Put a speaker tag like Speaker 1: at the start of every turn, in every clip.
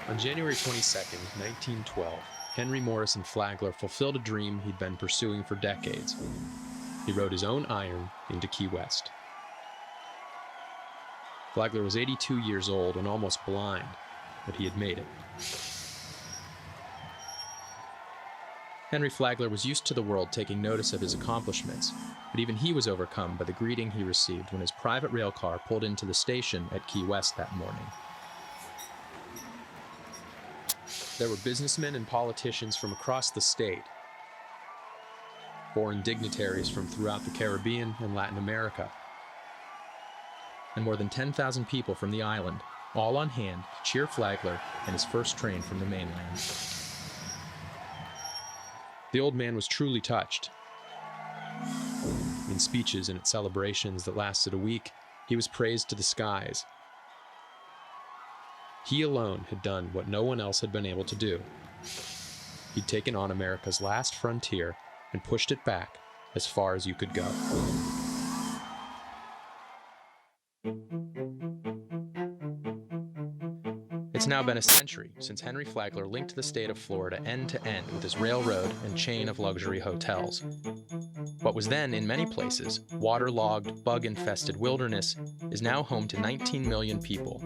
Speaker 1: On January 22, 1912, Henry Morrison Flagler fulfilled a dream he'd been pursuing for decades. He rode his own iron into Key West. Flagler was 82 years old and almost blind, but he had made it. Henry Flagler was used to the world taking notice of his accomplishments, but even he was overcome by the greeting he received when his private rail car pulled into the station at Key West that morning. There were businessmen and politicians from across the state, foreign dignitaries from throughout the Caribbean and Latin America, and more than 10,000 people from the island, all on hand to cheer Flagler and his first train from the mainland. The old man was truly touched. In speeches and at celebrations that lasted a week, he was praised to the skies. He alone had done what no one else had been able to do. He'd taken on America's last frontier and pushed it back as far as you could go. It's now been a century since Henry Flagler linked the state of Florida end to end with his railroad and chain of luxury hotels. What was then, in many places, waterlogged, bug-infested wilderness is now home to 19 million people,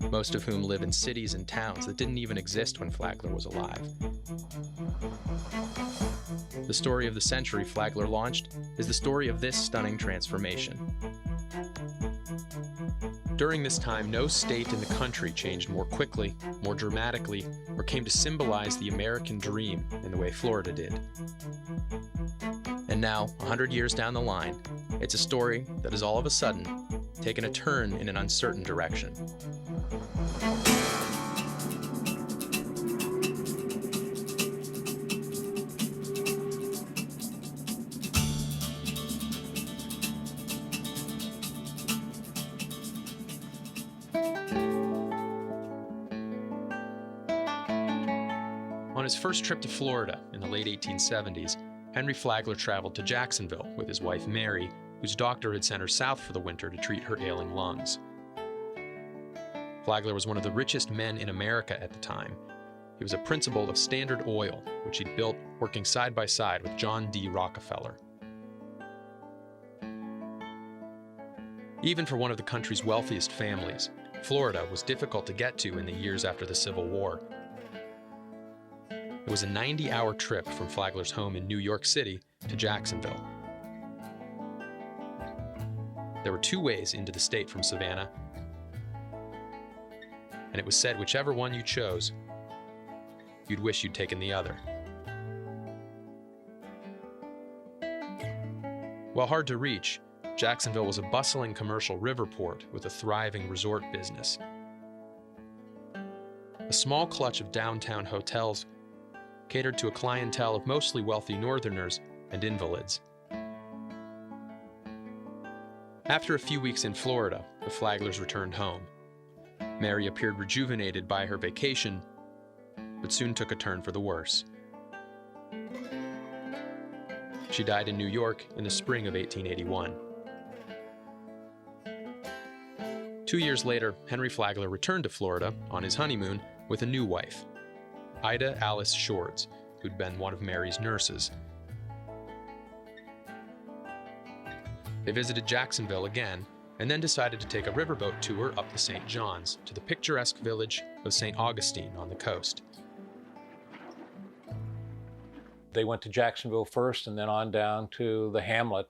Speaker 1: most of whom live in cities and towns that didn't even exist when Flagler was alive. The story of the century Flagler launched is the story of this stunning transformation. During this time, no state in the country changed more quickly, more dramatically, or came to symbolize the American dream in the way Florida did. And now, 100 years down the line, it's a story that has all of a sudden taken a turn in an uncertain direction. On his first trip to Florida in the late 1870s, Henry Flagler traveled to Jacksonville with his wife Mary, whose doctor had sent her south for the winter to treat her ailing lungs. Flagler was one of the richest men in America at the time. He was a principal of Standard Oil, which he'd built working side by side with John D. Rockefeller. Even for one of the country's wealthiest families, Florida was difficult to get to in the years after the Civil War. It was a 90-hour trip from Flagler's home in New York City to Jacksonville. There were two ways into the state from Savannah, and it was said whichever one you chose, you'd wish you'd taken the other. While hard to reach, Jacksonville was a bustling commercial river port with a thriving resort business. A small clutch of downtown hotels catered to a clientele of mostly wealthy Northerners and invalids. After a few weeks in Florida, the Flaglers returned home. Mary appeared rejuvenated by her vacation, but soon took a turn for the worse. She died in New York in the spring of 1881. 2 years later, Henry Flagler returned to Florida on his honeymoon with a new wife, Ida Alice Shorts, who'd been one of Mary's nurses. They visited Jacksonville again, and then decided to take a riverboat tour up the St. Johns to the picturesque village of St. Augustine on the coast.
Speaker 2: They went to Jacksonville first and then on down to the hamlet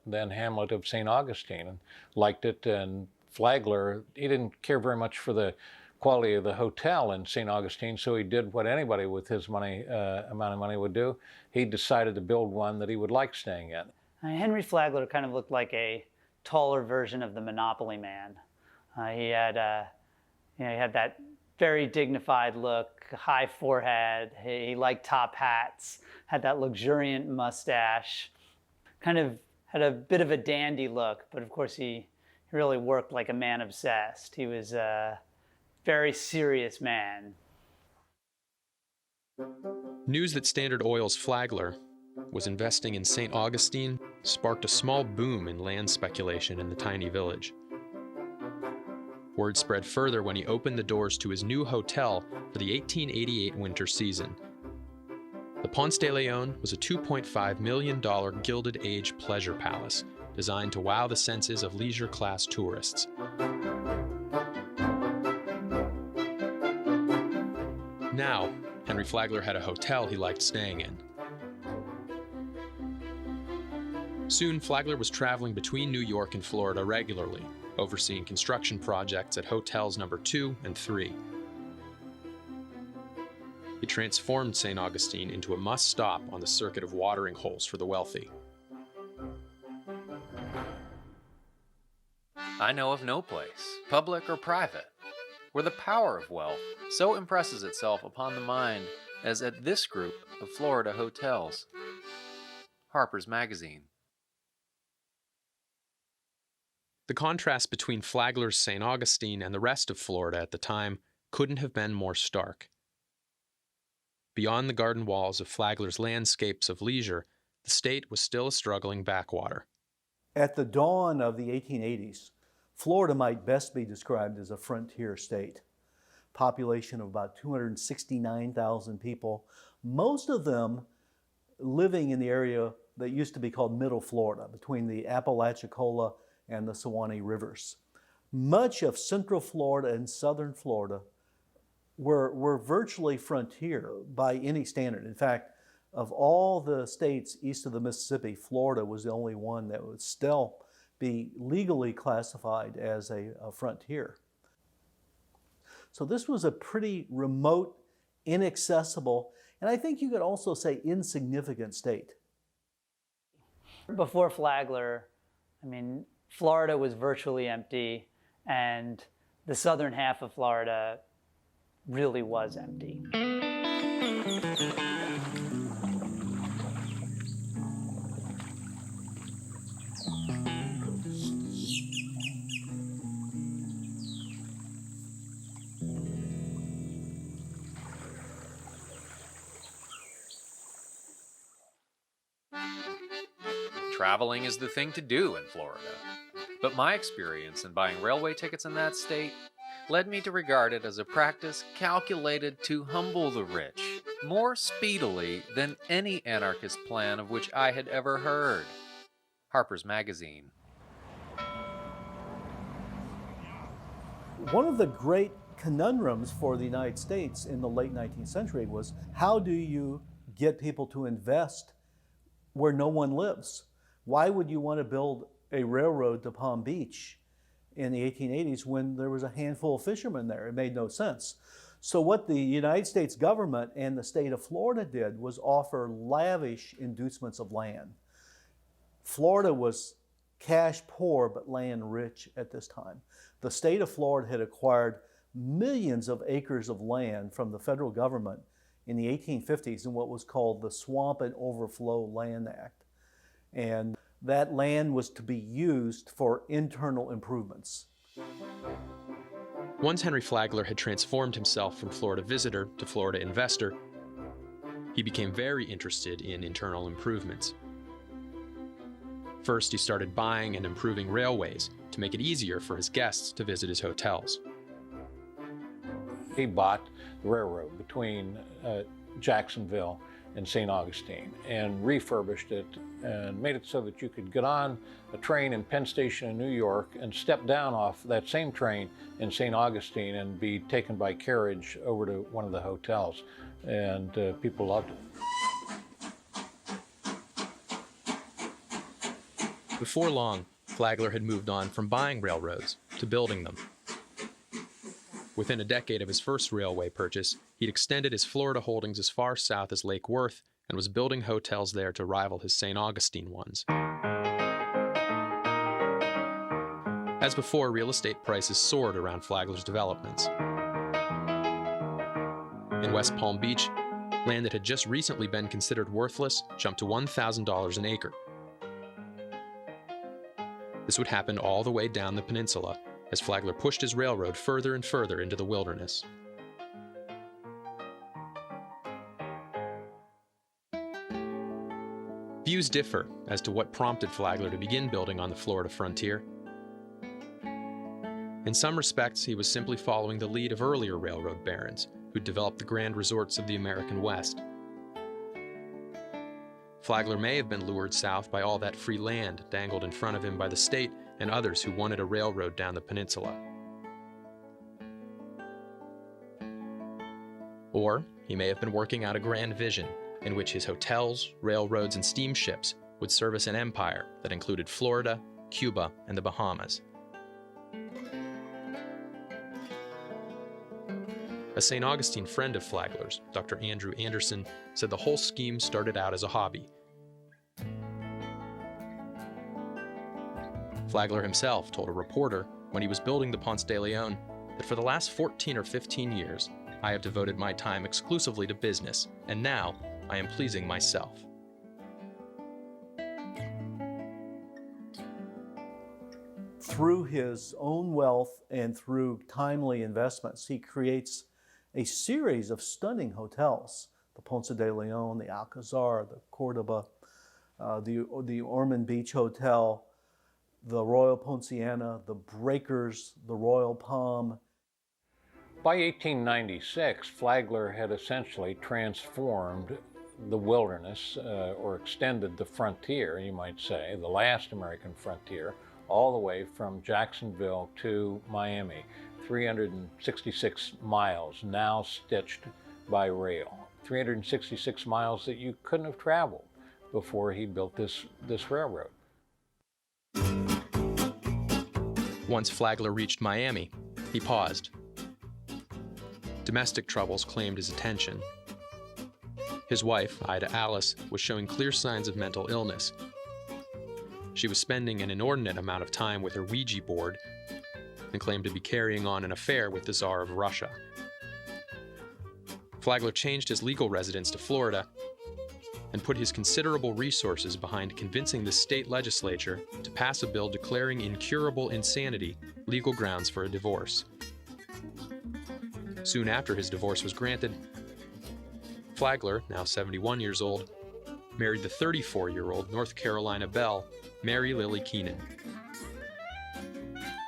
Speaker 2: of St. Augustine, and liked it. And Flagler, he didn't care very much for the quality of the hotel in St. Augustine, so he did what anybody with his amount of money would do. He decided to build one that he would like staying in.
Speaker 3: Henry Flagler kind of looked like a taller version of the Monopoly Man. He had that very dignified look, high forehead. He liked top hats, had that luxuriant mustache, kind of had a bit of a dandy look, but of course he really worked like a man obsessed. He was a very serious man.
Speaker 1: News that Standard Oil's Flagler was investing in St. Augustine sparked a small boom in land speculation in the tiny village. Word spread further when he opened the doors to his new hotel for the 1888 winter season. The Ponce de Leon was a $2.5 million Gilded Age pleasure palace designed to wow the senses of leisure-class tourists. Now, Henry Flagler had a hotel he liked staying in. Soon, Flagler was traveling between New York and Florida regularly, overseeing construction projects at hotels number 2 and 3. He transformed St. Augustine into a must-stop on the circuit of watering holes for the wealthy.
Speaker 4: I know of no place, public or private, where the power of wealth so impresses itself upon the mind as at this group of Florida hotels. Harper's Magazine.
Speaker 1: The contrast between Flagler's St. Augustine and the rest of Florida at the time couldn't have been more stark. Beyond the garden walls of Flagler's landscapes of leisure, the state was still a struggling backwater.
Speaker 5: At the dawn of the 1880s, Florida might best be described as a frontier state. Population of about 269,000 people, most of them living in the area that used to be called Middle Florida, between the Apalachicola and the Suwannee rivers. Much of Central Florida and Southern Florida were virtually frontier by any standard. In fact, of all the states east of the Mississippi, Florida was the only one that would still be legally classified as a frontier. So this was a pretty remote, inaccessible, and I think you could also say insignificant state.
Speaker 3: Before Flagler, Florida was virtually empty, and the southern half of Florida really was empty.
Speaker 4: Traveling is the thing to do in Florida. But my experience in buying railway tickets in that state led me to regard it as a practice calculated to humble the rich more speedily than any anarchist plan of which I had ever heard. Harper's Magazine.
Speaker 5: One of the great conundrums for the United States in the late 19th century was, how do you get people to invest where no one lives? Why would you want to build a railroad to Palm Beach in the 1880s when there was a handful of fishermen there? It made no sense. So what the United States government and the state of Florida did was offer lavish inducements of land. Florida was cash poor but land rich at this time. The state of Florida had acquired millions of acres of land from the federal government in the 1850s in what was called the Swamp and Overflow Land Act. And that land was to be used for internal improvements.
Speaker 1: Once Henry Flagler had transformed himself from Florida visitor to Florida investor, he became very interested in internal improvements. First, he started buying and improving railways to make it easier for his guests to visit his hotels.
Speaker 2: He bought the railroad between Jacksonville and St. Augustine and refurbished it and made it so that you could get on a train in Penn Station in New York and step down off that same train in St. Augustine and be taken by carriage over to one of the hotels. And people loved it.
Speaker 1: Before long, Flagler had moved on from buying railroads to building them. Within a decade of his first railway purchase, he'd extended his Florida holdings as far south as Lake Worth and was building hotels there to rival his St. Augustine ones. As before, real estate prices soared around Flagler's developments. In West Palm Beach, land that had just recently been considered worthless jumped to $1,000 an acre. This would happen all the way down the peninsula as Flagler pushed his railroad further and further into the wilderness. Views differ as to what prompted Flagler to begin building on the Florida frontier. In some respects, he was simply following the lead of earlier railroad barons who'd developed the grand resorts of the American West. Flagler may have been lured south by all that free land dangled in front of him by the state and others who wanted a railroad down the peninsula. Or he may have been working out a grand vision in which his hotels, railroads, and steamships would service an empire that included Florida, Cuba, and the Bahamas. A St. Augustine friend of Flagler's, Dr. Andrew Anderson, said the whole scheme started out as a hobby. Flagler himself told a reporter when he was building the Ponce de Leon that for the last 14 or 15 years, I have devoted my time exclusively to business, and now I am pleasing myself.
Speaker 5: Through his own wealth and through timely investments, he creates a series of stunning hotels: the Ponce de Leon, the Alcazar, the Cordoba, the Ormond Beach Hotel, the Royal Ponciana, the Breakers, the Royal Palm.
Speaker 2: By 1896, Flagler had essentially transformed the wilderness, or extended the frontier, you might say, the last American frontier, all the way from Jacksonville to Miami. 366 miles now stitched by rail. 366 miles that you couldn't have traveled before he built this railroad.
Speaker 1: Once Flagler reached Miami, he paused. Domestic troubles claimed his attention. His wife, Ida Alice, was showing clear signs of mental illness. She was spending an inordinate amount of time with her Ouija board and claimed to be carrying on an affair with the Tsar of Russia. Flagler changed his legal residence to Florida and put his considerable resources behind convincing the state legislature to pass a bill declaring incurable insanity legal grounds for a divorce. Soon after his divorce was granted, Flagler, now 71 years old, married the 34-year-old North Carolina belle, Mary Lily Keenan.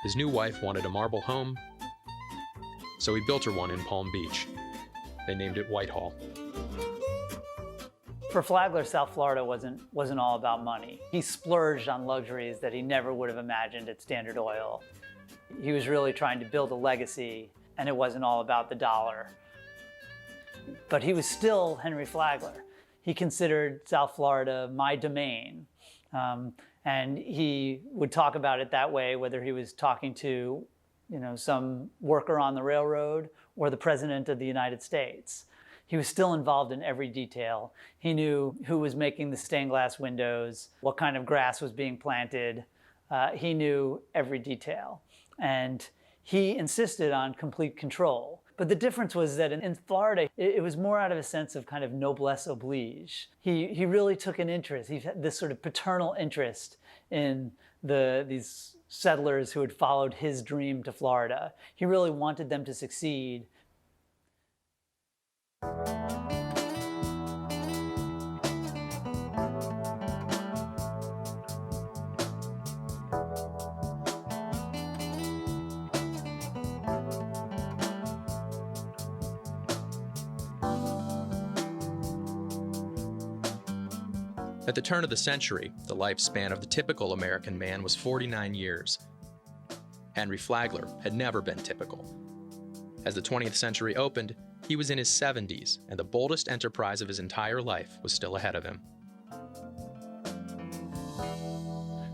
Speaker 1: His new wife wanted a marble home, so he built her one in Palm Beach. They named it Whitehall.
Speaker 3: For Flagler, South Florida wasn't all about money. He splurged on luxuries that he never would have imagined at Standard Oil. He was really trying to build a legacy, and it wasn't all about the dollar. But he was still Henry Flagler. He considered South Florida my domain. And he would talk about it that way, whether he was talking to, some worker on the railroad or the President of the United States. He was still involved in every detail. He knew who was making the stained glass windows, what kind of grass was being planted. He knew every detail. And he insisted on complete control. But the difference was that in Florida, it was more out of a sense of kind of noblesse oblige. He really took an interest. He had this sort of paternal interest in these settlers who had followed his dream to Florida. He really wanted them to succeed.
Speaker 1: At the turn of the century, the lifespan of the typical American man was 49 years. Henry Flagler had never been typical. As the 20th century opened, he was in his 70s, and the boldest enterprise of his entire life was still ahead of him.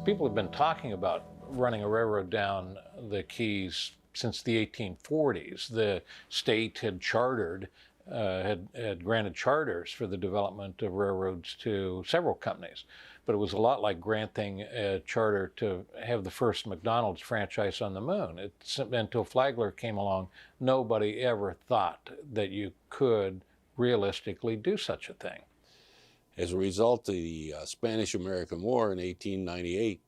Speaker 2: People have been talking about running a railroad down the Keys since the 1840s. The state had chartered had granted charters for the development of railroads to several companies. But it was a lot like granting a charter to have the first McDonald's franchise on the moon. Until Flagler came along, nobody ever thought that you could realistically do such a thing.
Speaker 6: As a result of the Spanish-American War in 1898,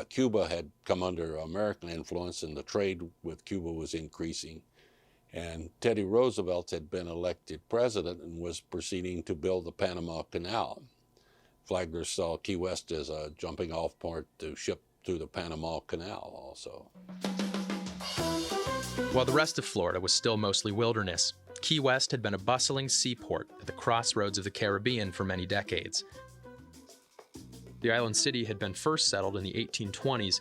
Speaker 6: Cuba had come under American influence and the trade with Cuba was increasing. And Teddy Roosevelt had been elected president and was proceeding to build the Panama Canal. Flagler saw Key West as a jumping off point to ship through the Panama Canal also.
Speaker 1: While the rest of Florida was still mostly wilderness, Key West had been a bustling seaport at the crossroads of the Caribbean for many decades. The island city had been first settled in the 1820s.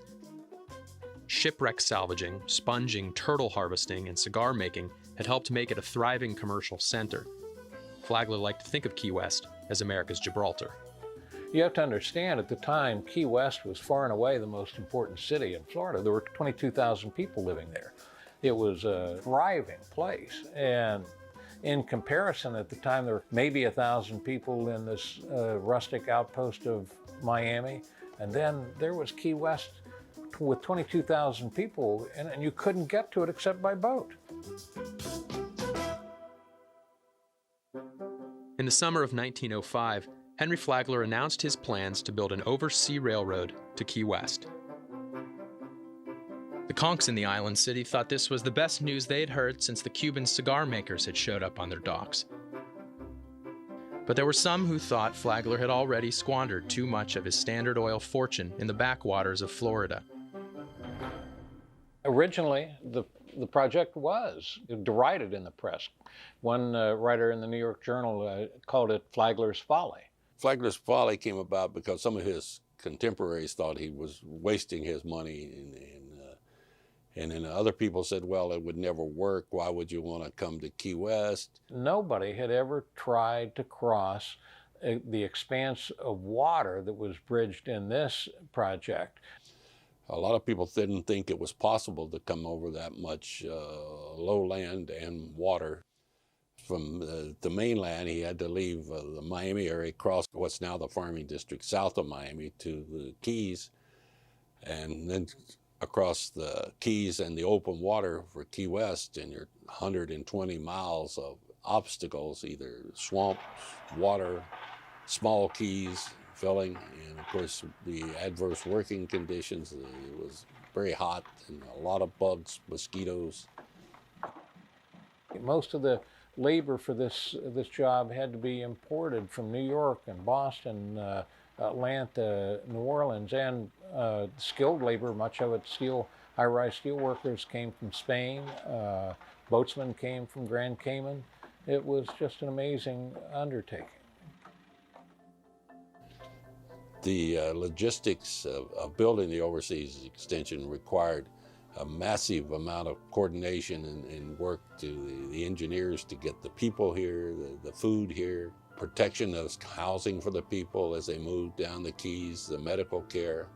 Speaker 1: Shipwreck salvaging, sponging, turtle harvesting, and cigar making had helped make it a thriving commercial center. Flagler liked to think of Key West as America's Gibraltar.
Speaker 2: You have to understand, at the time, Key West was far and away the most important city in Florida. There were 22,000 people living there. It was a thriving place. And in comparison, at the time, there were maybe 1,000 people in this rustic outpost of Miami. And then there was Key West with 22,000 people, and you couldn't get to it except by boat.
Speaker 1: In the summer of 1905, Henry Flagler announced his plans to build an oversea railroad to Key West. The conchs in the island city thought this was the best news they'd heard since the Cuban cigar makers had showed up on their docks. But there were some who thought Flagler had already squandered too much of his Standard Oil fortune in the backwaters of Florida.
Speaker 2: Originally, the project was derided in the press. One writer in the New York Journal called it Flagler's Folly.
Speaker 6: Flagler's Folly came about because some of his contemporaries thought he was wasting his money, and then other people said, well, it would never work. Why would you want to come to Key West?
Speaker 2: Nobody had ever tried to cross the expanse of water that was bridged in this project.
Speaker 6: A lot of people didn't think it was possible to come over that much lowland and water. From the mainland, he had to leave the Miami area, cross what's now the farming district south of Miami to the Keys, and then across the Keys and the open water for Key West, and you're 120 miles of obstacles, either swamps, water, small keys, filling, and of course the adverse working conditions. It was very hot and a lot of bugs, mosquitoes.
Speaker 2: Most of the labor for this job had to be imported from New York and Boston, Atlanta, New Orleans, and skilled labor, much of it high-rise steel workers came from Spain, boatsmen came from Grand Cayman. It was just an amazing undertaking.
Speaker 6: The logistics of building the overseas extension required a massive amount of coordination and work to the engineers to get the people here, the food here, protection of housing for the people as they moved down the Keys, the medical care,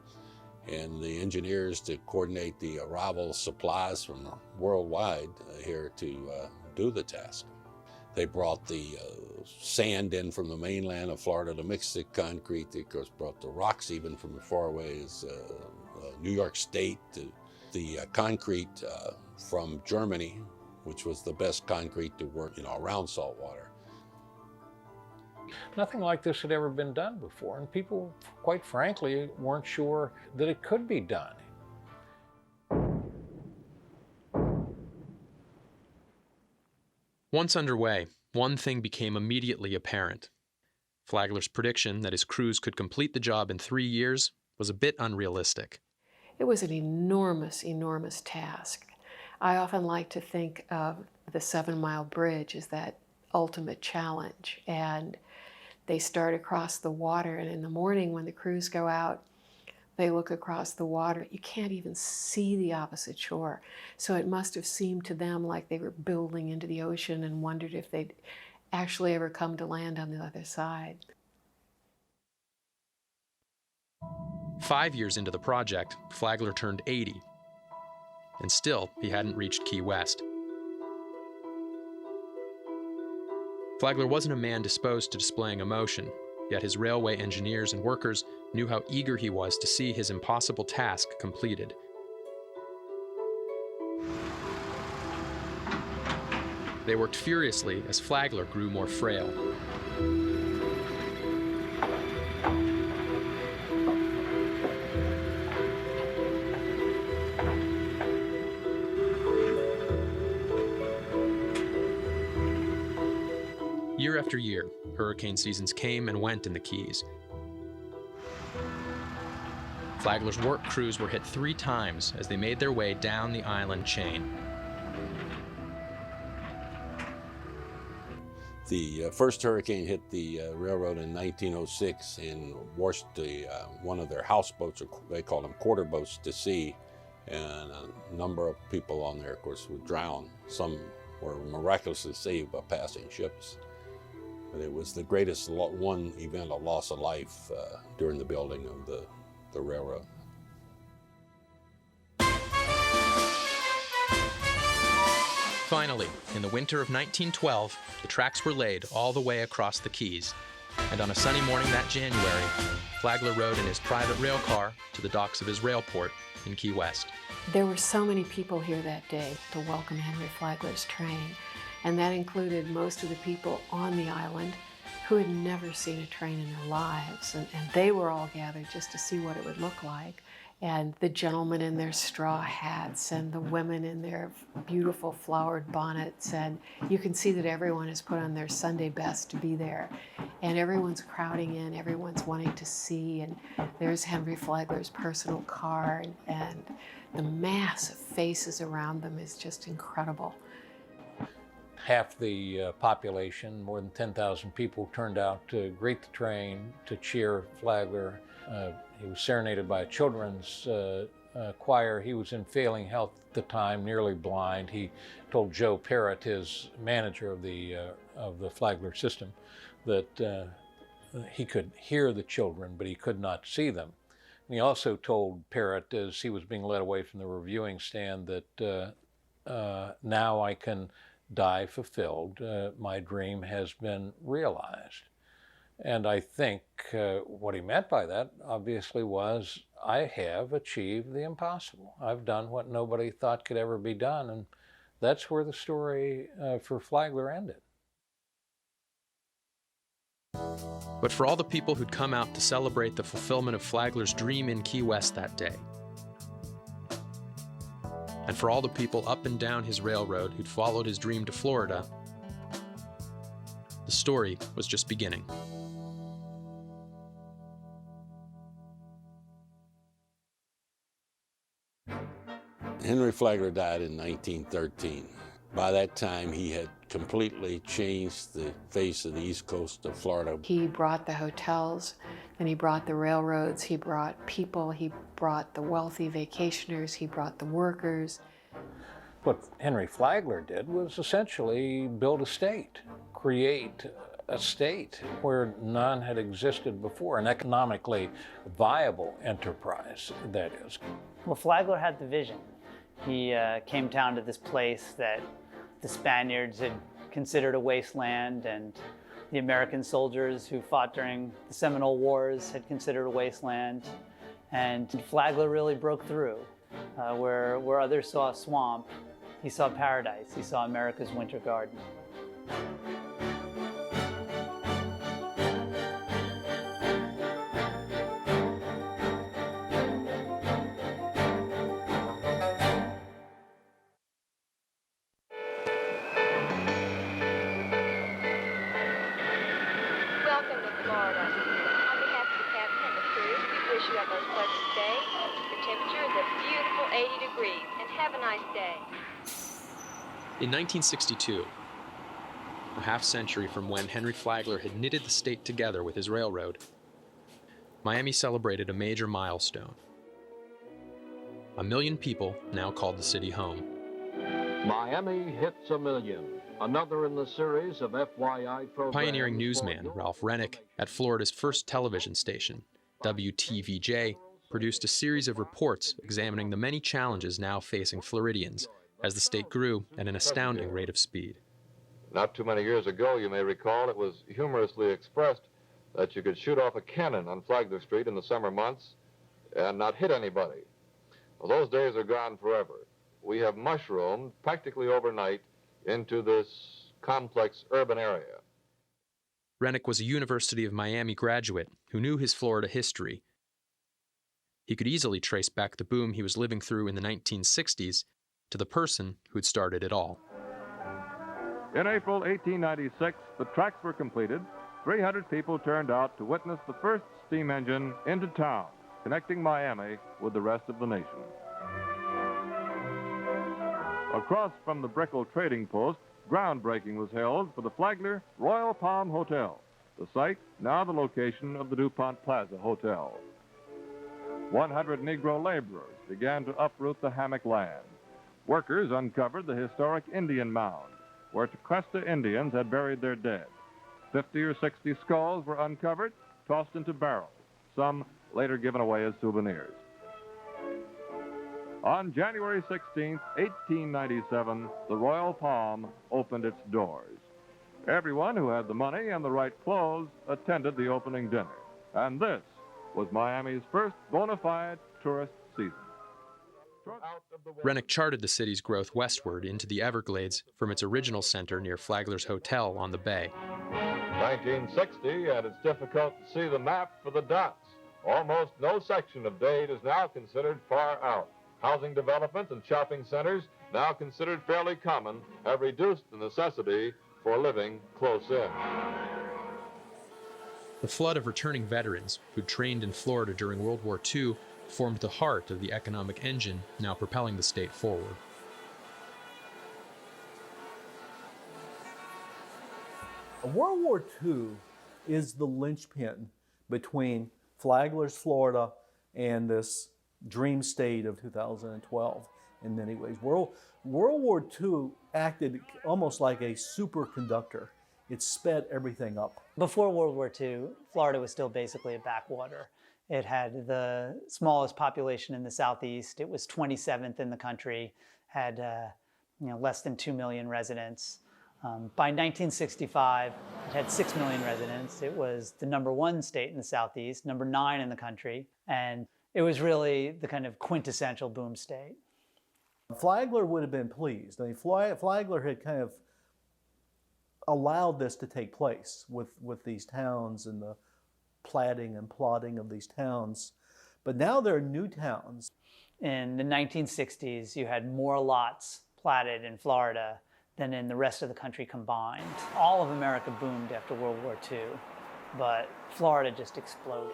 Speaker 6: and the engineers to coordinate the arrival of supplies from worldwide here to do the task. They brought the sand in from the mainland of Florida to mix the concrete. They, of course, brought the rocks even from as far away as New York State, to the concrete from Germany, which was the best concrete to work, around salt water.
Speaker 2: Nothing like this had ever been done before, and people, quite frankly, weren't sure that it could be done.
Speaker 1: Once underway, one thing became immediately apparent. Flagler's prediction that his crews could complete the job in 3 years was a bit unrealistic.
Speaker 7: It was an enormous, enormous task. I often like to think of the 7-mile bridge as that ultimate challenge. And they start across the water, and in the morning when the crews go out, they look across the water. You can't even see the opposite shore. So it must have seemed to them like they were building into the ocean and wondered if they'd actually ever come to land on the other side.
Speaker 1: 5 years into the project, Flagler turned 80, and still he hadn't reached Key West. Flagler wasn't a man disposed to displaying emotion, yet his railway engineers and workers knew how eager he was to see his impossible task completed. They worked furiously as Flagler grew more frail. Year after year, hurricane seasons came and went in the Keys. Flagler's work crews were hit 3 times as they made their way down the island chain.
Speaker 6: The first hurricane hit the railroad in 1906 and washed one of their houseboats, or they called them quarter boats, to sea. And a number of people on there, of course, would drown. Some were miraculously saved by passing ships. But it was the greatest one event of loss of life during the building of the railroad.
Speaker 1: Finally, in the winter of 1912, the tracks were laid all the way across the Keys. And on a sunny morning that January, Flagler rode in his private rail car to the docks of his railport in Key West.
Speaker 7: There were so many people here that day to welcome Henry Flagler's train, and that included most of the people on the island who had never seen a train in their lives, and they were all gathered just to see what it would look like. And the gentlemen in their straw hats and the women in their beautiful flowered bonnets, and you can see that everyone has put on their Sunday best to be there. And everyone's crowding in, everyone's wanting to see, and there's Henry Flagler's personal car, and the mass of faces around them is just incredible.
Speaker 2: Half the population, more than 10,000 people, turned out to greet the train, to cheer Flagler. He was serenaded by a children's choir. He was in failing health at the time, nearly blind. He told Joe Parrott, his manager of the Flagler system, that he could hear the children, but he could not see them. And he also told Parrott, as he was being led away from the reviewing stand, that now I can die fulfilled. My dream has been realized. And I think what he meant by that, obviously, was I have achieved the impossible. I've done what nobody thought could ever be done, and that's where the story for Flagler ended.
Speaker 1: But for all the people who'd come out to celebrate the fulfillment of Flagler's dream in Key West that day, and for all the people up and down his railroad who'd followed his dream to Florida, the story was just beginning.
Speaker 6: Henry Flagler died in 1913. By that time, he had completely changed the face of the east coast of Florida.
Speaker 7: He brought the hotels, and he brought the railroads, he brought people, he brought the wealthy vacationers, he brought the workers.
Speaker 2: What Henry Flagler did was essentially build a state, create a state where none had existed before, an economically viable enterprise, that is.
Speaker 3: Well, Flagler had the vision. He came down to this place that the Spaniards had considered a wasteland, and the American soldiers who fought during the Seminole Wars had considered a wasteland. And Flagler really broke through. Where others saw a swamp, he saw paradise. He saw America's winter garden.
Speaker 8: Welcome to Florida. On behalf of the captain and the crew, we wish you a most pleasant day. The temperature is a beautiful 80 degrees, and have a nice day.
Speaker 1: In 1962, a half-century from when Henry Flagler had knitted the state together with his railroad, Miami celebrated a major milestone. 1 million people now called the city home.
Speaker 9: Miami hits 1 million. Another in the series of FYI programs.
Speaker 1: Pioneering newsman Ralph Rennick at Florida's first television station, WTVJ, produced a series of reports examining the many challenges now facing Floridians as the state grew at an astounding rate of speed.
Speaker 10: Not too many years ago, you may recall, it was humorously expressed that you could shoot off a cannon on Flagler Street in the summer months and not hit anybody. Well, those days are gone forever. We have mushroomed practically overnight into this complex urban area.
Speaker 1: Rennick was a University of Miami graduate who knew his Florida history. He could easily trace back the boom he was living through in the 1960s to the person who'd started it all.
Speaker 11: In April 1896, the tracks were completed. 300 people turned out to witness the first steam engine into town, connecting Miami with the rest of the nation. Across from the Brickell Trading Post, groundbreaking was held for the Flagler Royal Palm Hotel, the site now the location of the DuPont Plaza Hotel. 100 Negro laborers began to uproot the hammock land. Workers uncovered the historic Indian Mound, where Tequesta Indians had buried their dead. 50 or 60 skulls were uncovered, tossed into barrels, some later given away as souvenirs. On January 16, 1897, the Royal Palm opened its doors. Everyone who had the money and the right clothes attended the opening dinner. And this was Miami's first bona fide tourist season.
Speaker 1: Rennick charted the city's growth westward into the Everglades from its original center near Flagler's Hotel on the bay.
Speaker 10: 1960, and it's difficult to see the map for the dots. Almost no section of Dade is now considered far out. Housing development and shopping centers, now considered fairly common, have reduced the necessity for living close in.
Speaker 1: The flood of returning veterans who'd trained in Florida during World War II formed the heart of the economic engine now propelling the state forward.
Speaker 5: World War II is the linchpin between Flagler's Florida and this dream state of 2012 in many ways. World War II acted almost like a superconductor. It sped everything up.
Speaker 3: Before World War II, Florida was still basically a backwater. It had the smallest population in the Southeast. It was 27th in the country, had less than 2 million residents. By 1965, it had 6 million residents. It was the #1 state in the Southeast, #9 in the country, and it was really the kind of quintessential boom state.
Speaker 5: Flagler would have been pleased. I mean, Flagler had kind of allowed this to take place with these towns and the platting and plotting of these towns. But now there are new towns.
Speaker 3: In the 1960s, you had more lots platted in Florida than in the rest of the country combined. All of America boomed after World War II, but Florida just exploded.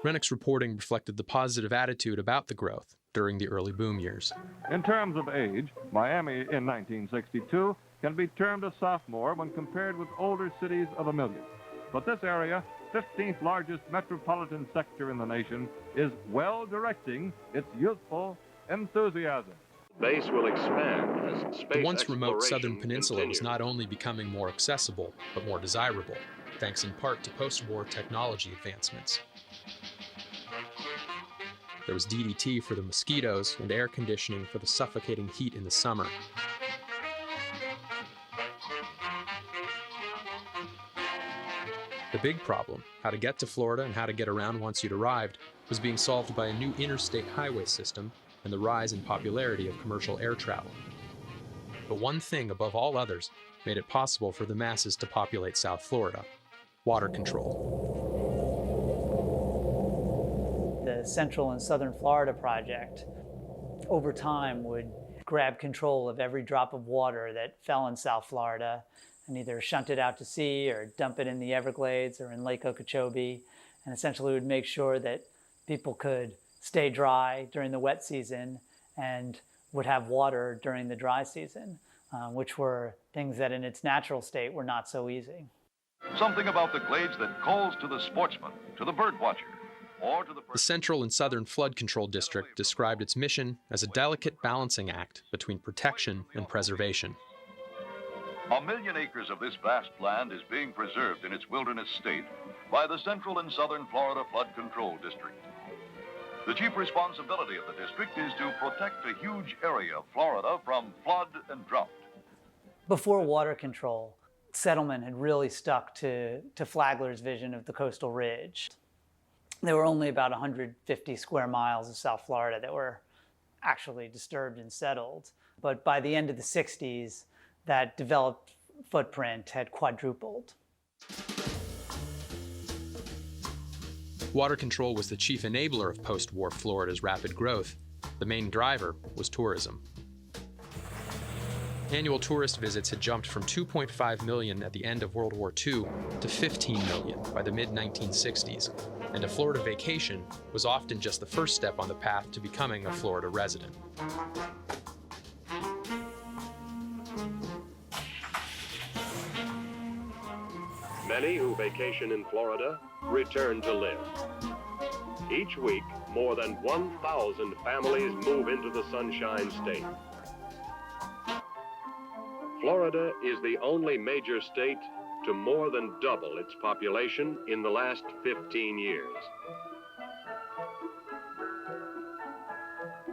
Speaker 1: Rennick's reporting reflected the positive attitude about the growth during the early boom years.
Speaker 11: In terms of age, Miami in 1962 can be termed a sophomore when compared with older cities of a million. But this area, 15th largest metropolitan sector in the nation, is well directing its youthful enthusiasm.
Speaker 9: Base will expand as space
Speaker 1: The once remote southern
Speaker 9: exploration
Speaker 1: peninsula was
Speaker 9: continues.
Speaker 1: not only becoming more accessible, but more desirable, thanks in part to post-war technology advancements. There was DDT for the mosquitoes and air conditioning for the suffocating heat in the summer. The big problem, how to get to Florida and how to get around once you'd arrived, was being solved by a new interstate highway system and the rise in popularity of commercial air travel. But one thing above all others made it possible for the masses to populate South Florida: water control.
Speaker 3: The Central and Southern Florida project, over time, would grab control of every drop of water that fell in South Florida and either shunt it out to sea or dump it in the Everglades or in Lake Okeechobee, and essentially would make sure that people could stay dry during the wet season and would have water during the dry season, which were things that in its natural state were not so easy.
Speaker 12: Something about the glades that calls to the sportsman, to the bird watcher, or to the...
Speaker 1: The Central and Southern Flood Control District described its mission as a delicate balancing act between protection and preservation.
Speaker 12: 1 million acres of this vast land is being preserved in its wilderness state by the Central and Southern Florida Flood Control District. The chief responsibility of the district is to protect a huge area of Florida from flood and drought.
Speaker 3: Before water control, settlement had really stuck to Flagler's vision of the coastal ridge. There were only about 150 square miles of South Florida that were actually disturbed and settled. But by the end of the 60s, that developed footprint had quadrupled.
Speaker 1: Water control was the chief enabler of post-war Florida's rapid growth. The main driver was tourism. Annual tourist visits had jumped from 2.5 million at the end of World War II to 15 million by the mid-1960s. and a Florida vacation was often just the first step on the path to becoming a Florida resident.
Speaker 13: Many who vacation in Florida return to live. Each week, more than 1,000 families move into the Sunshine State. Florida is the only major state to more than double its population in the last 15 years.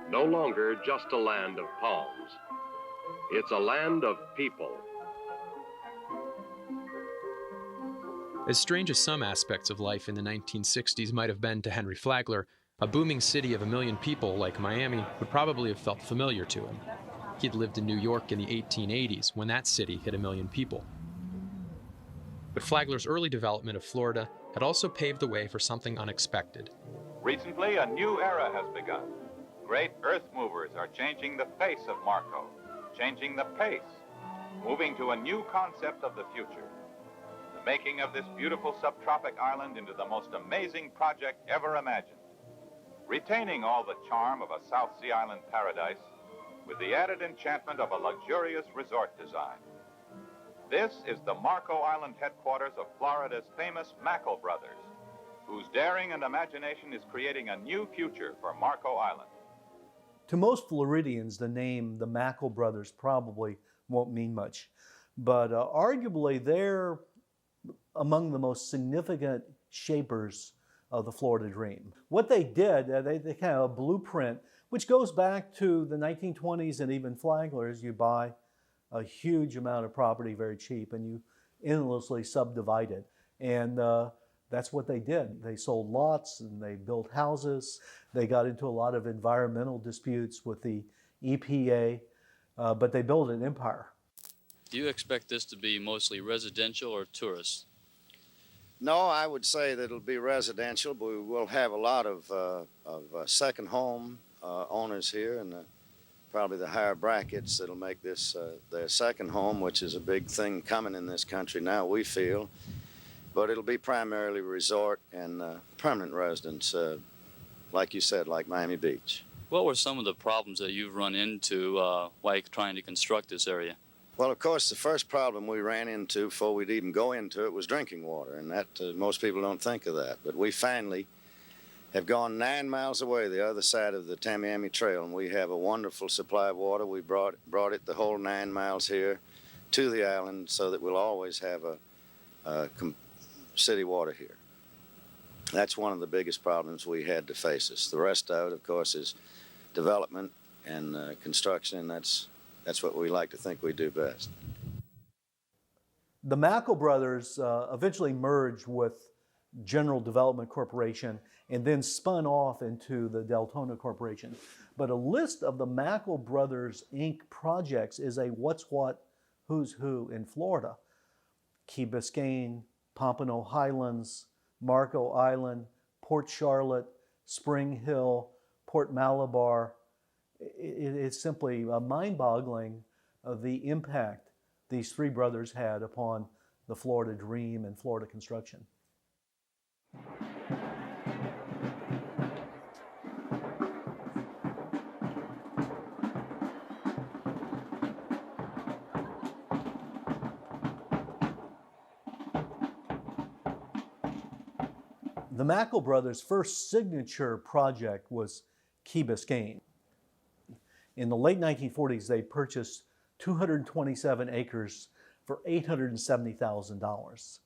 Speaker 13: No longer just a land of palms. It's a land of people.
Speaker 1: As strange as some aspects of life in the 1960s might have been to Henry Flagler, a booming city of 1 million people like Miami would probably have felt familiar to him. He'd lived in New York in the 1880s when that city hit 1 million people. But Flagler's early development of Florida had also paved the way for something unexpected.
Speaker 14: Recently, a new era has begun. Great earth movers are changing the face of Marco, changing the pace, moving to a new concept of the future. The making of this beautiful subtropic island into the most amazing project ever imagined. Retaining all the charm of a South Sea Island paradise with the added enchantment of a luxurious resort design. This is the Marco Island headquarters of Florida's famous Mackle brothers, whose daring and imagination is creating a new future for Marco Island.
Speaker 5: To most Floridians, the name the Mackle brothers probably won't mean much, but arguably they're among the most significant shapers of the Florida dream. What they did, they kind of a blueprint, which goes back to the 1920s and even Flagler's. You buy a huge amount of property very cheap and you endlessly subdivide it. And that's what they did. They sold lots and they built houses. They got into a lot of environmental disputes with the EPA, but they built an empire.
Speaker 15: Do you expect this to be mostly residential or tourist?
Speaker 16: No, I would say that it'll be residential, but we will have a lot of second home owners here, and probably the higher brackets that'll make this their second home, which is a big thing coming in this country now, we feel. But it'll be primarily resort and permanent residents, like you said, like Miami Beach.
Speaker 15: What were some of the problems that you've run into while trying to construct this area?
Speaker 16: Well, of course, the first problem we ran into before we'd even go into it was drinking water, and that most people don't think of that. But we finally have gone 9 miles away, the other side of the Tamiami Trail, and we have a wonderful supply of water. We brought it the whole 9 miles here to the island so that we'll always have a city water here. That's one of the biggest problems we had to face us. The rest of it, of course, is development and construction, and that's what we like to think we do best.
Speaker 5: The Mackle brothers eventually merged with General Development Corporation and then spun off into the Deltona Corporation. But a list of the Mackle Brothers Inc. projects is a what's what, who's who in Florida. Key Biscayne, Pompano Highlands, Marco Island, Port Charlotte, Spring Hill, Port Malabar. It's simply mind-boggling of the impact these three brothers had upon the Florida dream and Florida construction. The Mackle brothers' first signature project was Key Biscayne. In the late 1940s, they purchased 227 acres for $870,000,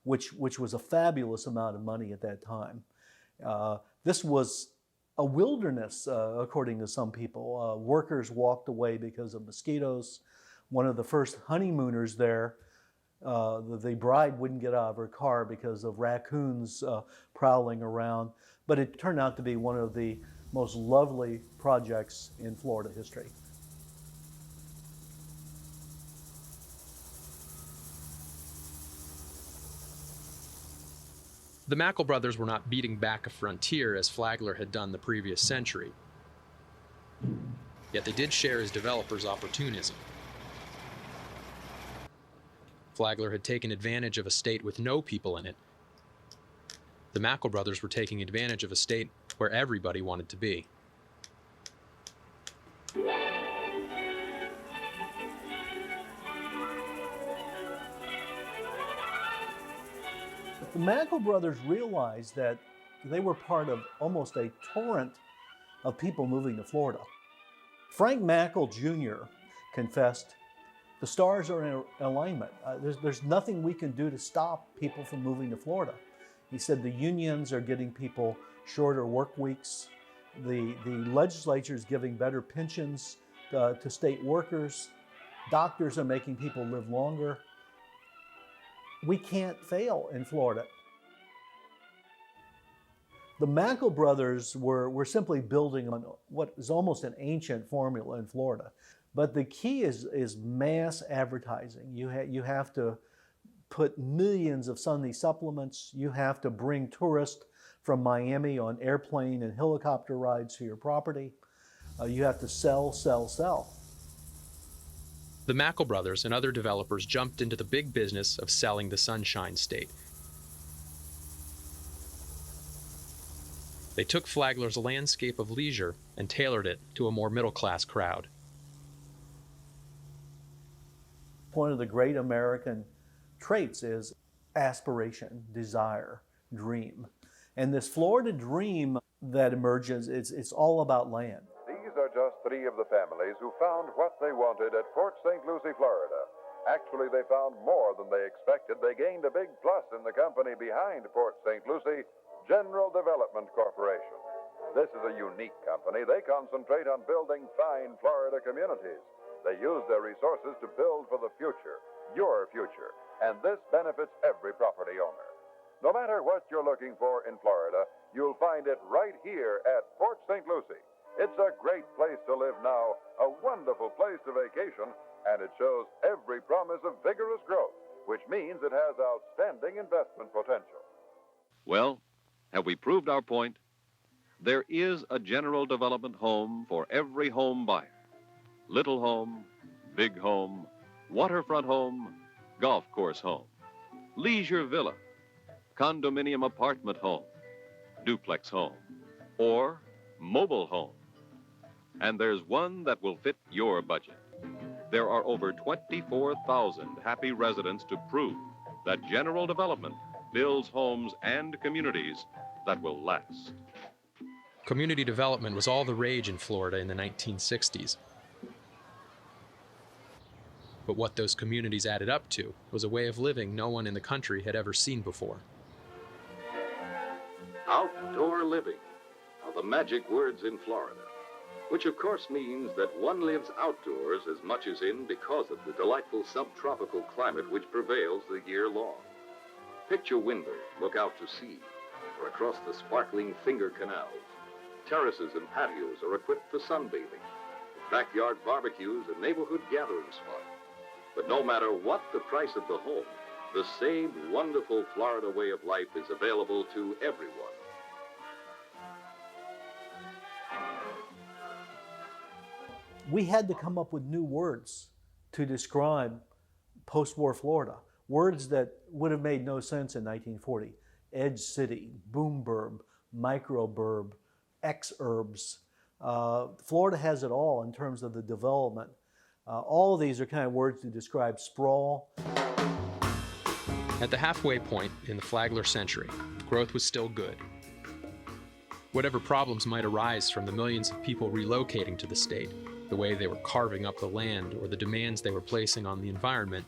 Speaker 5: which was a fabulous amount of money at that time. This was a wilderness, according to some people. Workers walked away because of mosquitoes. One of the first honeymooners there, the bride wouldn't get out of her car because of raccoons prowling around. But it turned out to be one of the most lovely projects in Florida history.
Speaker 1: The Mackle brothers were not beating back a frontier as Flagler had done the previous century. Yet they did share his developer's opportunism. Flagler had taken advantage of a state with no people in it The Mackle brothers were taking advantage of a state where everybody wanted to be.
Speaker 5: The Mackle brothers realized that they were part of almost a torrent of people moving to Florida. Frank Mackle Jr. confessed, the stars are in alignment. There's nothing we can do to stop people from moving to Florida. He said the unions are getting people shorter work weeks. The legislature is giving better pensions to state workers. Doctors are making people live longer. We can't fail in Florida. The Mackle brothers were simply building on what is almost an ancient formula in Florida. But the key is mass advertising. You have to put millions of Sunday supplements. You have to bring tourists from Miami on airplane and helicopter rides to your property. You have to sell, sell, sell.
Speaker 1: The Mackle brothers and other developers jumped into the big business of selling the Sunshine State. They took Flagler's landscape of leisure and tailored it to a more middle-class crowd.
Speaker 5: One of the great American traits is aspiration, desire, dream. And this Florida dream that emerges, it's all about land.
Speaker 17: These are just three of the families who found what they wanted at Port St. Lucie, Florida. Actually, they found more than they expected. They gained a big plus in the company behind Port St. Lucie, General Development Corporation. This is a unique company. They concentrate on building fine Florida communities. They use their resources to build for the future, your future, and this benefits every property owner. No matter what you're looking for in Florida, you'll find it right here at Port St. Lucie. It's a great place to live now, a wonderful place to vacation, and it shows every promise of vigorous growth, which means it has outstanding investment potential.
Speaker 12: Well, have we proved our point? There is a general development home for every home buyer. Little home, big home, waterfront home, golf course home, leisure villa, condominium apartment home, duplex home, or mobile home. And there's one that will fit your budget. There are over 24,000 happy residents to prove that General Development builds homes and communities that will last.
Speaker 1: Community development was all the rage in Florida in the 1960s. But what those communities added up to was a way of living no one in the country had ever seen before.
Speaker 18: Outdoor living are the magic words in Florida, which of course means that one lives outdoors as much as in because of the delightful subtropical climate which prevails the year long. Picture windows look out to sea or across the sparkling finger canals. Terraces and patios are equipped for sunbathing. Backyard barbecues a neighborhood gathering spot. But no matter what the price of the home, the same wonderful Florida way of life is available to everyone.
Speaker 5: We had to come up with new words to describe post-war Florida. Words that would have made no sense in 1940. Edge city, boom burb, microburb, exurbs. Florida has it all in terms of the development. All of these are kind of words to describe sprawl.
Speaker 1: At the halfway point in the Flagler century, growth was still good. Whatever problems might arise from the millions of people relocating to the state, the way they were carving up the land, or the demands they were placing on the environment,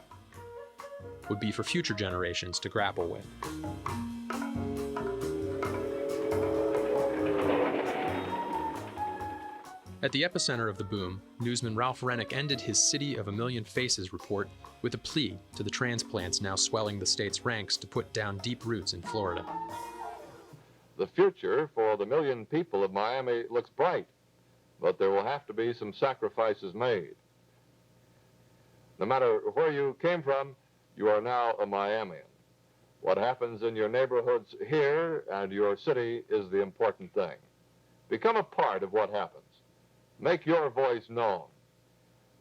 Speaker 1: would be for future generations to grapple with. At the epicenter of the boom, newsman Ralph Rennick ended his City of a Million Faces report with a plea to the transplants now swelling the state's ranks to put down deep roots in Florida.
Speaker 10: The future for the million people of Miami looks bright, but there will have to be some sacrifices made. No matter where you came from, you are now a Miamian. What happens in your neighborhoods here and your city is the important thing. Become a part of what happens. Make your voice known.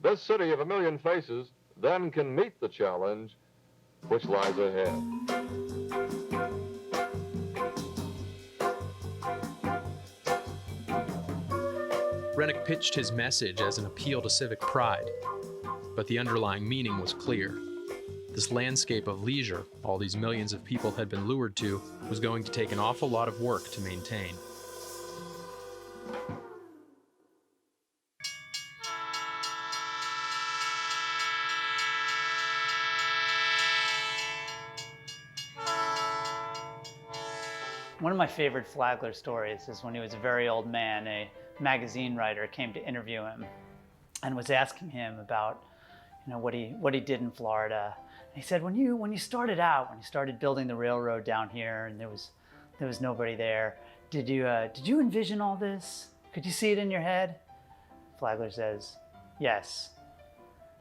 Speaker 10: This City of a Million Faces then can meet the challenge which lies ahead.
Speaker 1: Rennick pitched his message as an appeal to civic pride, but the underlying meaning was clear. This landscape of leisure all these millions of people had been lured to was going to take an awful lot of work to maintain.
Speaker 3: One of my favorite Flagler stories is when he was a very old man, a magazine writer came to interview him and was asking him about, what he did in Florida. And he said, when you started out, when you started building the railroad down here and there was nobody there, did you envision all this? Could you see it in your head? Flagler says, yes.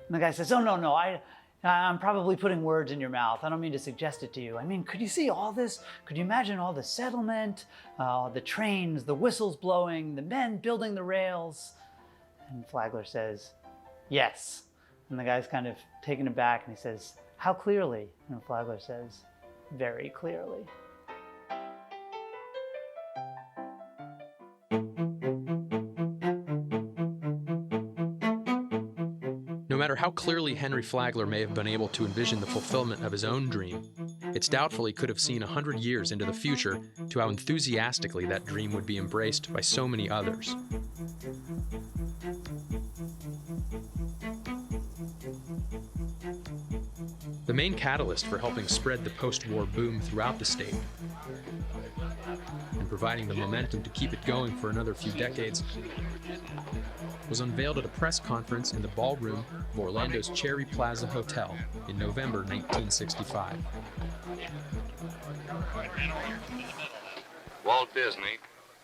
Speaker 3: And the guy says, oh, no, I'm probably putting words in your mouth. I don't mean to suggest it to you. I mean, could you see all this? Could you imagine all the settlement, the trains, the whistles blowing, the men building the rails? And Flagler says, yes. And the guy's kind of taken aback and he says, how clearly? And Flagler says, very clearly.
Speaker 1: No matter how clearly Henry Flagler may have been able to envision the fulfillment of his own dream, it's doubtful he could have seen 100 years into the future to how enthusiastically that dream would be embraced by so many others. The main catalyst for helping spread the post-war boom throughout the state and providing the momentum to keep it going for another few decades was unveiled at a press conference in the ballroom of Orlando's Cherry Plaza Hotel in November 1965.
Speaker 19: Walt Disney,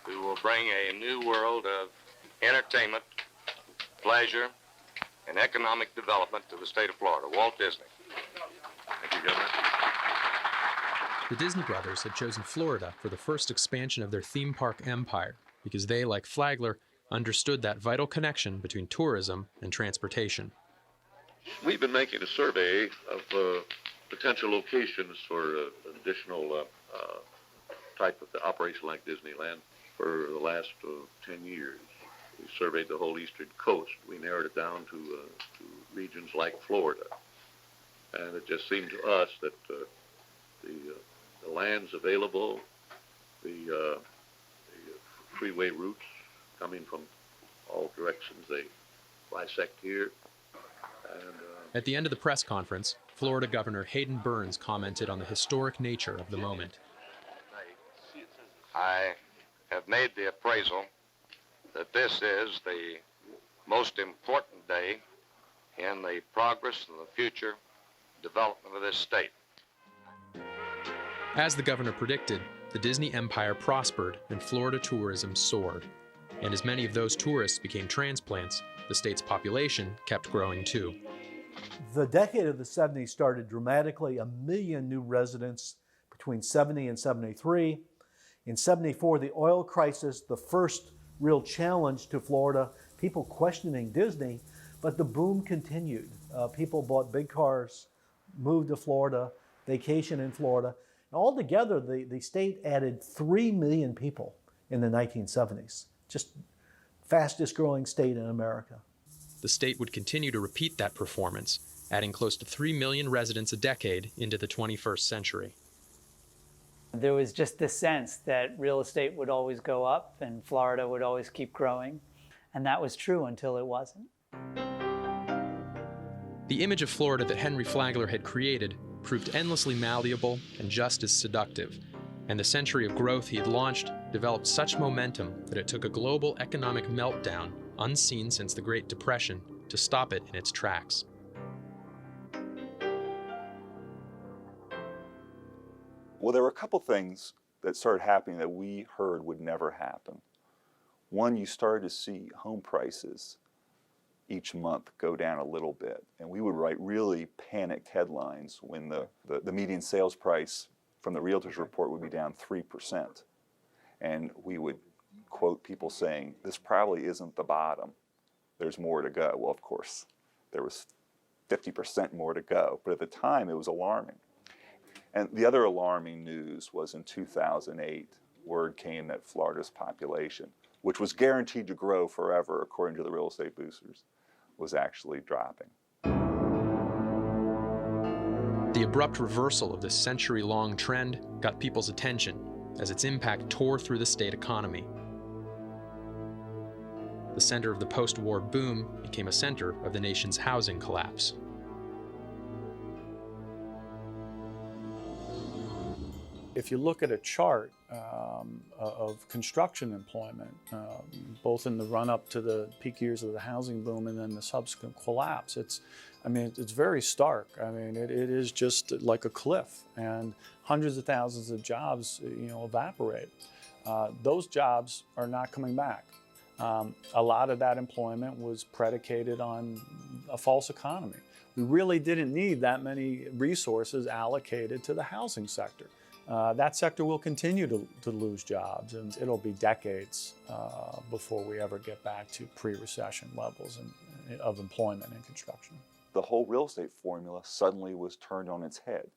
Speaker 19: who will bring a new world of entertainment, pleasure, and economic development to the state of Florida. Walt Disney. Thank you, Governor.
Speaker 1: The Disney brothers had chosen Florida for the first expansion of their theme park empire because they, like Flagler, understood that vital connection between tourism and transportation.
Speaker 18: We've been making a survey of potential locations for an additional type of operation like Disneyland for the last 10 years. We surveyed the whole eastern coast. We narrowed it down to regions like Florida. And it just seemed to us that the lands available, the freeway routes coming from all directions, they bisect here. And,
Speaker 1: at the end of the press conference, Florida Governor Hayden Burns commented on the historic nature of the moment.
Speaker 19: I have made the appraisal that this is the most important day in the progress and the future development of this state.
Speaker 1: As the governor predicted, the Disney empire prospered and Florida tourism soared. And as many of those tourists became transplants, the state's population kept growing too.
Speaker 5: The decade of the 70s started dramatically. 1 million new residents between 70 and 73. In 74, the oil crisis, the first real challenge to Florida, people questioning Disney, but the boom continued. People bought big cars, moved to Florida, vacation in Florida. And altogether, the state added 3 million people in the 1970s. Just fastest growing state in America.
Speaker 1: The state would continue to repeat that performance, adding close to 3 million residents a decade into the 21st century.
Speaker 3: There was just this sense that real estate would always go up and Florida would always keep growing. And that was true until it wasn't.
Speaker 1: The image of Florida that Henry Flagler had created proved endlessly malleable and just as seductive. And the century of growth he had launched developed such momentum that it took a global economic meltdown, unseen since the Great Depression, to stop it in its tracks.
Speaker 20: Well, there were a couple things that started happening that we heard would never happen. One, you started to see home prices each month go down a little bit. And we would write really panicked headlines when the median sales price from the realtor's report would be down 3%. And we would quote people saying, this probably isn't the bottom. There's more to go. Well, of course, there was 50% more to go. But at the time, it was alarming. And the other alarming news was in 2008, word came that Florida's population which was guaranteed to grow forever according to the real estate boosters, was actually dropping.
Speaker 1: The abrupt reversal of this century-long trend got people's attention as its impact tore through the state economy. The center of the post-war boom became a center of the nation's housing collapse.
Speaker 21: If you look at a chart of construction employment, both in the run-up to the peak years of the housing boom and then the subsequent collapse, it's very stark. I mean, it is just like a cliff, and hundreds of thousands of jobs, evaporate. Those jobs are not coming back. A lot of that employment was predicated on a false economy. We really didn't need that many resources allocated to the housing sector. That sector will continue to lose jobs, and it'll be decades before we ever get back to pre-recession levels of employment in construction.
Speaker 20: The whole real estate formula suddenly was turned on its head.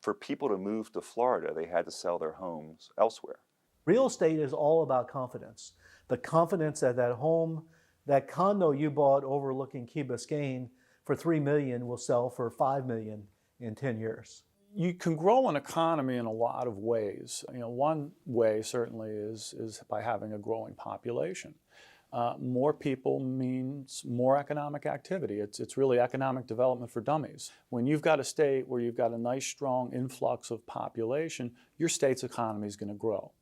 Speaker 20: For people to move to Florida, they had to sell their homes elsewhere.
Speaker 5: Real estate is all about confidence. The confidence that that home, that condo you bought overlooking Key Biscayne for $3 million will sell for $5 million in 10 years.
Speaker 21: You can grow an economy in a lot of ways. One way certainly is by having a growing population. More people means more economic activity. It's really economic development for dummies. When you've got a state where you've got a nice, strong influx of population, your state's economy is going to grow.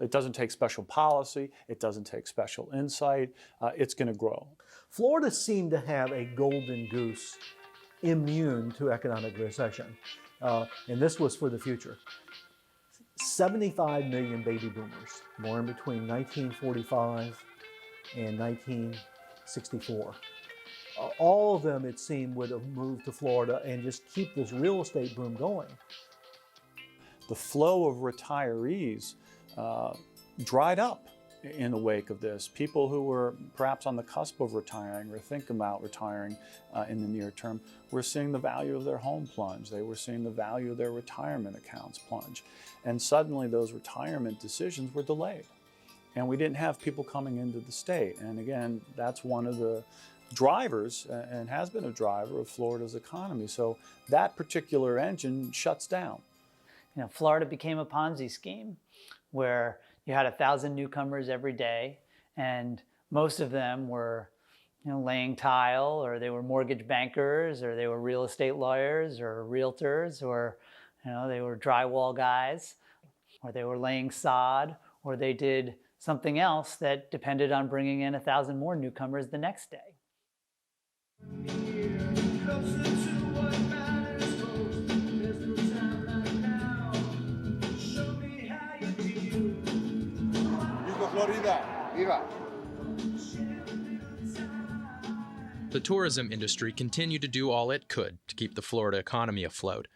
Speaker 21: It doesn't take special policy. It doesn't take special insight. It's going to grow.
Speaker 5: Florida seemed to have a golden goose immune to economic recession. And this was for the future. 75 million baby boomers born between 1945 and 1964. All of them, it seemed, would have moved to Florida and just keep this real estate boom going.
Speaker 21: The flow of retirees dried up in the wake of this. People who were perhaps on the cusp of retiring or think about retiring in the near term were seeing the value of their home plunge. They were seeing the value of their retirement accounts plunge. And suddenly those retirement decisions were delayed. And we didn't have people coming into the state. And again, that's one of the drivers and has been a driver of Florida's economy. So that particular engine shuts down.
Speaker 3: Florida became a Ponzi scheme where you had 1,000 newcomers every day, and most of them were laying tile, or they were mortgage bankers, or they were real estate lawyers, or realtors, or they were drywall guys, or they were laying sod, or they did something else that depended on bringing in 1,000 more newcomers the next day.
Speaker 1: Florida, viva! The tourism industry continued to do all it could to keep the Florida economy afloat.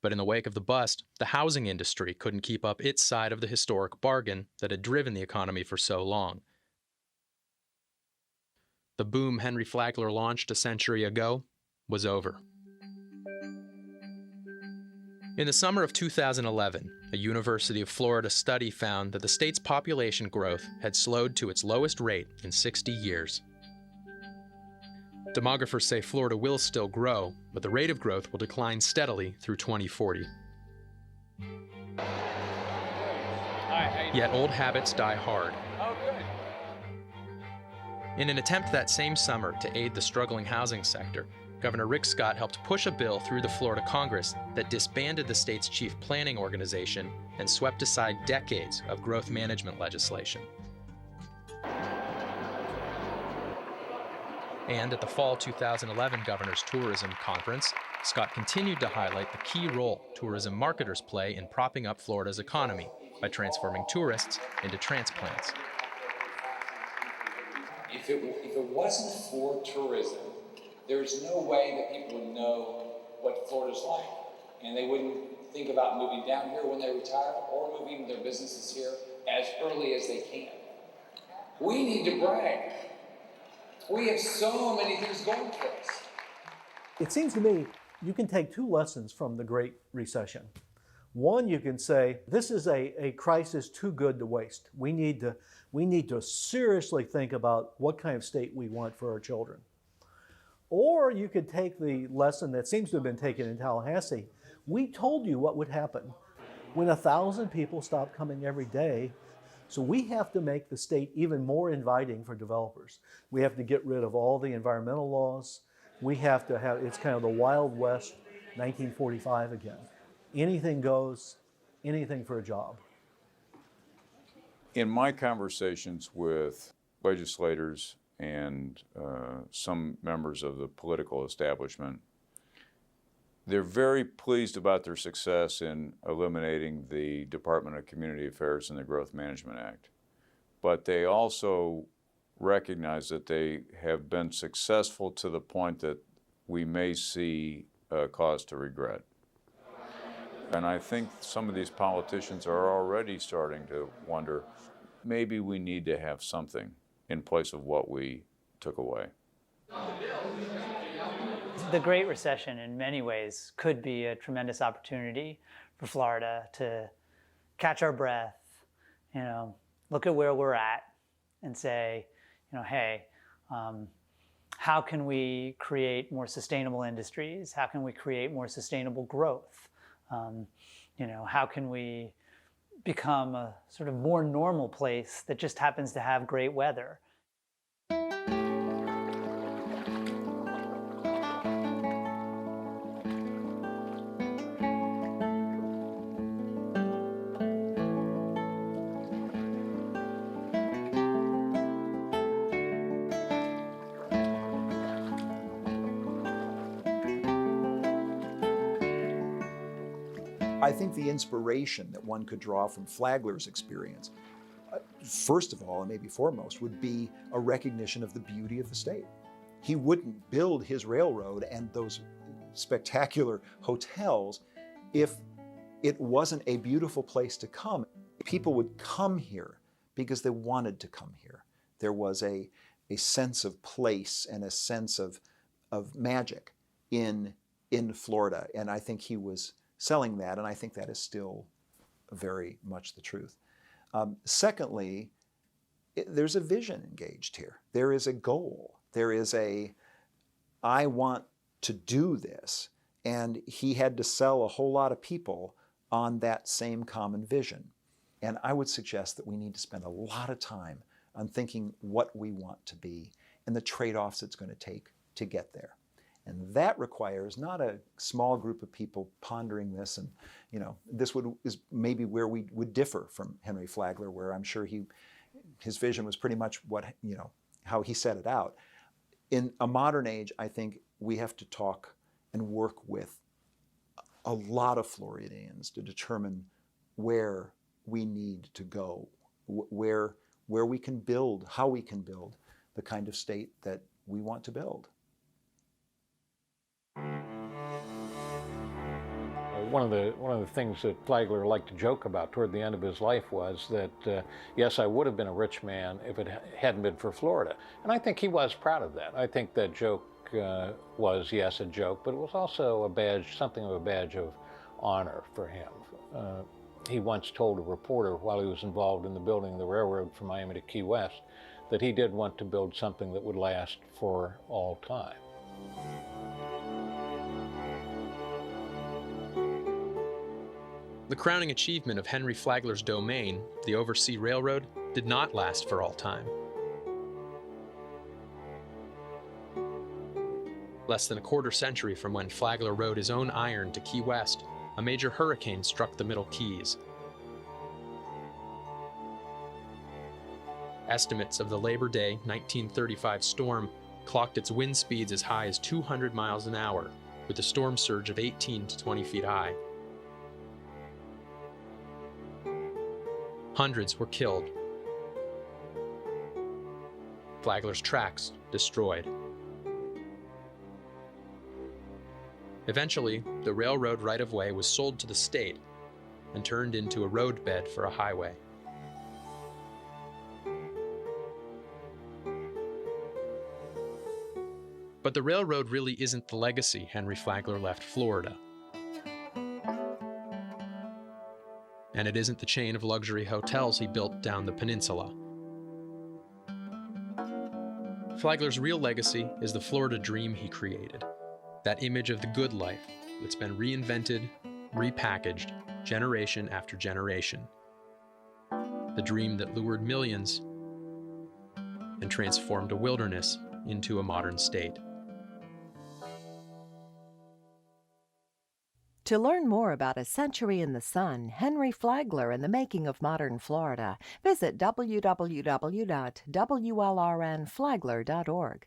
Speaker 1: But in the wake of the bust, the housing industry couldn't keep up its side of the historic bargain that had driven the economy for so long. The boom Henry Flagler launched a century ago was over. In the summer of 2011, a University of Florida study found that the state's population growth had slowed to its lowest rate in 60 years. Demographers say Florida will still grow, but the rate of growth will decline steadily through 2040. Yet old habits die hard. In an attempt that same summer to aid the struggling housing sector, Governor Rick Scott helped push a bill through the Florida Congress that disbanded the state's chief planning organization and swept aside decades of growth management legislation. And at the fall 2011 Governor's Tourism Conference, Scott continued to highlight the key role tourism marketers play in propping up Florida's economy by transforming tourists into transplants.
Speaker 22: If it wasn't for tourism, there's no way that people would know what Florida's like. And they wouldn't think about moving down here when they retire or moving their businesses here as early as they can. We need to brag. We have so many things going for us.
Speaker 5: It seems to me you can take two lessons from the Great Recession. One, you can say, this is a crisis too good to waste. We need to seriously think about what kind of state we want for our children. Or you could take the lesson that seems to have been taken in Tallahassee. We told you what would happen when 1,000 people stop coming every day. So we have to make the state even more inviting for developers. We have to get rid of all the environmental laws. We have to have, it's kind of the Wild West 1945 again. Anything goes, anything for a job.
Speaker 4: In my conversations with legislators and some members of the political establishment, they're very pleased about their success in eliminating the Department of Community Affairs and the Growth Management Act. But they also recognize that they have been successful to the point that we may see cause to regret. And I think some of these politicians are already starting to wonder, maybe we need to have something in place of what we took away.
Speaker 3: The Great Recession in many ways could be a tremendous opportunity for Florida to catch our breath, look at where we're at and say, hey, how can we create more sustainable industries? How can we create more sustainable growth? How can we become a sort of more normal place that just happens to have great weather?
Speaker 6: I think the inspiration that one could draw from Flagler's experience, first of all, and maybe foremost, would be a recognition of the beauty of the state. He wouldn't build his railroad and those spectacular hotels if it wasn't a beautiful place to come. People would come here because they wanted to come here. There was a sense of place and a sense of magic in Florida, and I think he was selling that, and I think that is still very much the truth. Secondly, there's a vision engaged here. There is a goal. There is I want to do this, and he had to sell a whole lot of people on that same common vision. And I would suggest that we need to spend a lot of time on thinking what we want to be and the trade-offs it's going to take to get there. And that requires not a small group of people pondering this, and this is maybe where we would differ from Henry Flagler, where I'm sure his vision was pretty much how he set it out. In a modern age, I think we have to talk and work with a lot of Floridians to determine where we need to go, where we can build, how we can build the kind of state that we want to build.
Speaker 2: One of the things that Flagler liked to joke about toward the end of his life was that, yes, I would have been a rich man if it hadn't been for Florida. And I think he was proud of that. I think that joke was, yes, a joke, but it was also something of a badge of honor for him. He once told a reporter while he was involved in the building of the railroad from Miami to Key West that he did want to build something that would last for all time.
Speaker 1: The crowning achievement of Henry Flagler's domain, the Oversea Railroad, did not last for all time. Less than a quarter century from when Flagler rode his own iron to Key West, a major hurricane struck the Middle Keys. Estimates of the Labor Day 1935 storm clocked its wind speeds as high as 200 miles an hour, with a storm surge of 18 to 20 feet high. Hundreds were killed. Flagler's tracks destroyed. Eventually, the railroad right-of-way was sold to the state and turned into a roadbed for a highway. But the railroad really isn't the legacy Henry Flagler left Florida. And it isn't the chain of luxury hotels he built down the peninsula. Flagler's real legacy is the Florida dream he created, that image of the good life that's been reinvented, repackaged, generation after generation. The dream that lured millions and transformed a wilderness into a modern state.
Speaker 7: To learn more about A Century in the Sun, Henry Flagler and the Making of Modern Florida, visit www.wlrnflagler.org.